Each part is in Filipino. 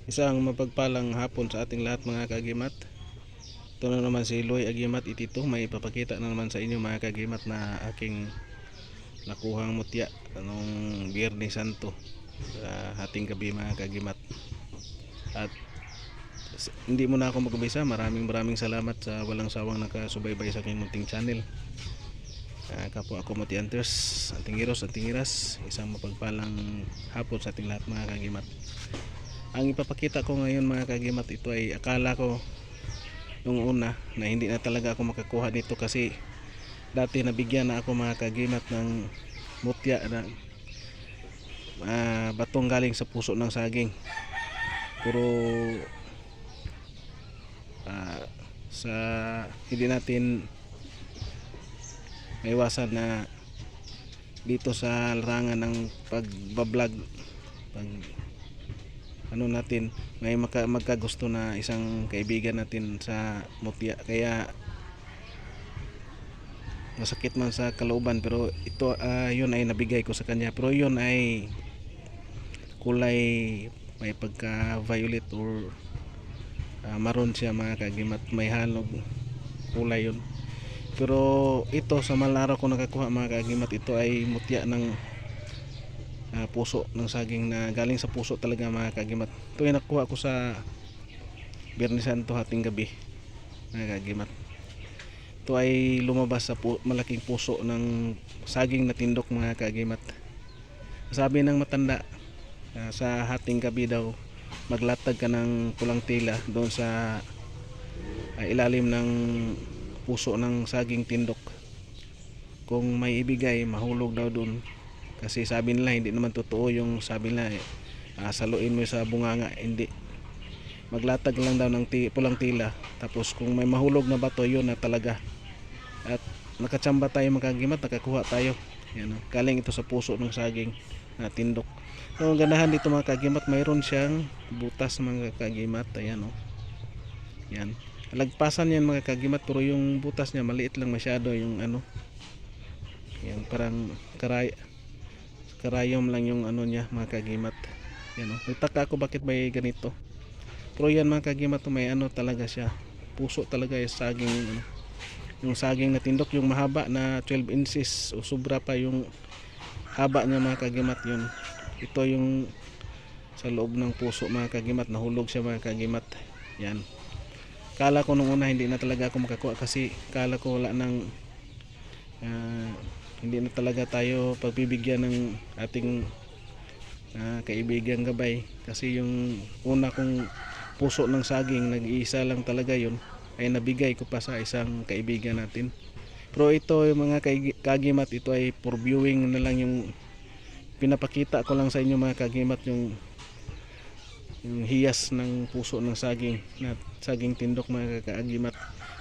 Isang mapagpalang hapon sa ating lahat mga kagimat. Ito na naman si Loy Agimat Itito. May ipapakita na naman sa inyo mga kagimat na aking nakuhang mutya nung Biyernes Santo sa hating gabi mga kagimat. At hindi mo na ako mag-umpisa. Maraming salamat sa walang sawang nakasubaybay sa aking munting channel. Kapwa ako Muti Hunters, ating heroes, ating iras. Isang mapagpalang hapon sa ating lahat mga kagimat. Ang ipapakita ko ngayon mga kagimat, ito ay akala ko nung una na hindi na talaga ako makakuha nito kasi dati nabigyan na ako mga kagimat ng mutya na batong galing sa puso ng saging. Puro sa hindi natin maiwasan na dito sa larangan ng pagbablog, pag ano natin, may magkagusto na isang kaibigan natin sa mutya, kaya masakit man sa kalooban, pero ito yun ay nabigay ko sa kanya, pero yun ay kulay may pagka violet or maroon siya mga kagimat, may halog kulay yun. Pero ito sa malaraw ko nakakuha mga kagimat, ito ay mutya ng puso ng saging na galing sa puso talaga mga kagimat. Ito ay nakuha ko sa Biyernes Santo hating gabi mga kagimat. Ito ay lumabas sa malaking puso ng saging na tindok mga kagimat. Sabi ng matanda, sa hating gabi daw maglatag ka ng pulang tila doon sa ilalim ng puso ng saging tindok. Kung may ibigay, mahulog daw doon. Kasi sabi nila hindi naman totoo yung sabi nila saluin mo sa bunganga, hindi. Maglatag lang daw ng pulang tila, tapos kung may mahulog na bato, yun na talaga. At nakachamba tayo mga kagimat, nakakuha tayo. Yan, galing ito sa puso ng saging na tindok. So ang ganahan dito mga kagimat, mayroon siyang butas mga kagimat. Ayan o. Yan. Lagpasan yan mga kagimat, pero yung butas niya maliit lang masyado, yung ano. Yan, parang karayom lang yung ano niya mga kagimat. Yan o. Nagtaka ako bakit may ganito. Pero yan mga kagimat, may ano talaga siya. Puso talaga yung saging, ano. Yung saging na tindok, yung mahaba na 12 inches o sobra pa yung haba niya mga kagimat, yun. Ito yung sa loob ng puso mga kagimat, nahulog siya mga kagimat. Yan. Kala ko nung una hindi na talaga ako makakuha kasi kala ko wala nang hindi na talaga tayo pagbibigyan ng ating kaibigan gabay, kasi yung una kong puso ng saging, nag-iisa lang talaga yun, ay nabigay ko pa sa isang kaibigan natin. Pero ito yung mga kagimat, ito ay for viewing na lang, yung pinapakita ko lang sa inyo mga kagimat, yung hiyas ng puso ng saging na saging tindok mga kagimat.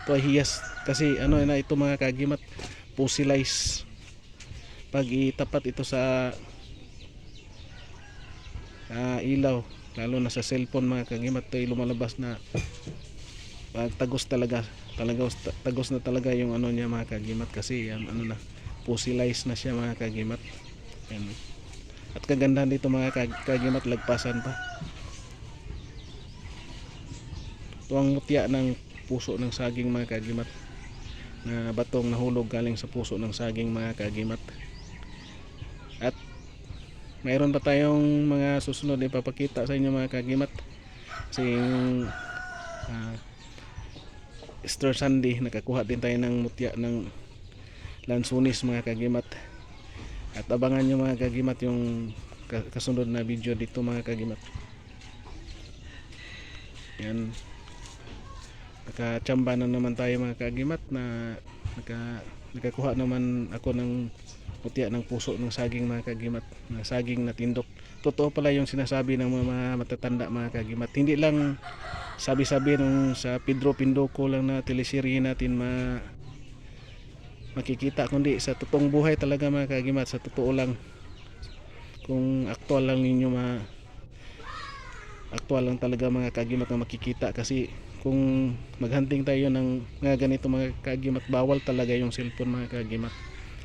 Ito ay hiyas kasi ano na ito mga kagimat, fossilize. Pag itapat ito sa ilaw, lalo na sa cellphone mga kagimat, ito ay lumalabas na tagos talaga, tagos na talaga yung ano niya mga kagimat, kasi yan ano na, fossilize na siya mga kagimat. Yan. At kagandahan dito mga kagimat, lagpasan pa. Ito ang mutya ng puso ng saging mga kagimat, na batong nahulog galing sa puso ng saging mga kagimat. At mayroon pa tayong mga susunod na ipapakita sa inyo mga kagimat. Kasi Easter Sunday nakakuha din tayo ng mutya ng lansunis mga kagimat. At abangan nyo mga kagimat yung kasunod na video dito mga kagimat. Yan, nakachamba na naman tayo mga kagimat, na nakakuha naman ako ng mutya ng puso ng saging mga kagimat, na saging na tindok. Totoo pala yung sinasabi ng mga matatanda mga kagimat, hindi lang sabi-sabi nung sa Pedro Pindoco lang na teleserye natin makikita, kundi sa totoong buhay talaga mga kagimat, sa totoo lang. Kung aktual lang ninyo aktual lang talaga mga kagimat na makikita. Kasi kung maghunting tayo ng mga ganito mga kagimat, bawal talaga yung cellphone mga kagimat.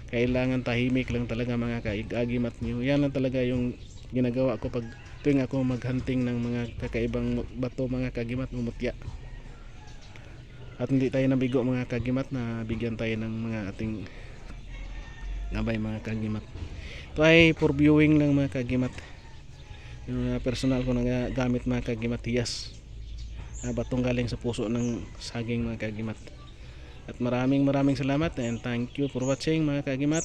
Kailangan tahimik lang talaga mga kagimat nyo. Yan lang talaga yung ginagawa ko pag tuwing ako maghunting ng mga kakaibang bato mga kagimat, mumutya. At hindi tayo nabigo mga kagimat, na bigyan tayo ng mga ating gabay mga kagimat. Ito ay for viewing lang mga kagimat. Yung personal ko na gamit mga kagimat, hiyas. Batong galing sa puso ng saging mga kagimat. At maraming salamat and thank you for watching mga kagimat.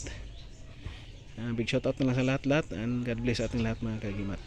Big shout out na lang sa lahat-lahat and God bless ating lahat mga kagimat.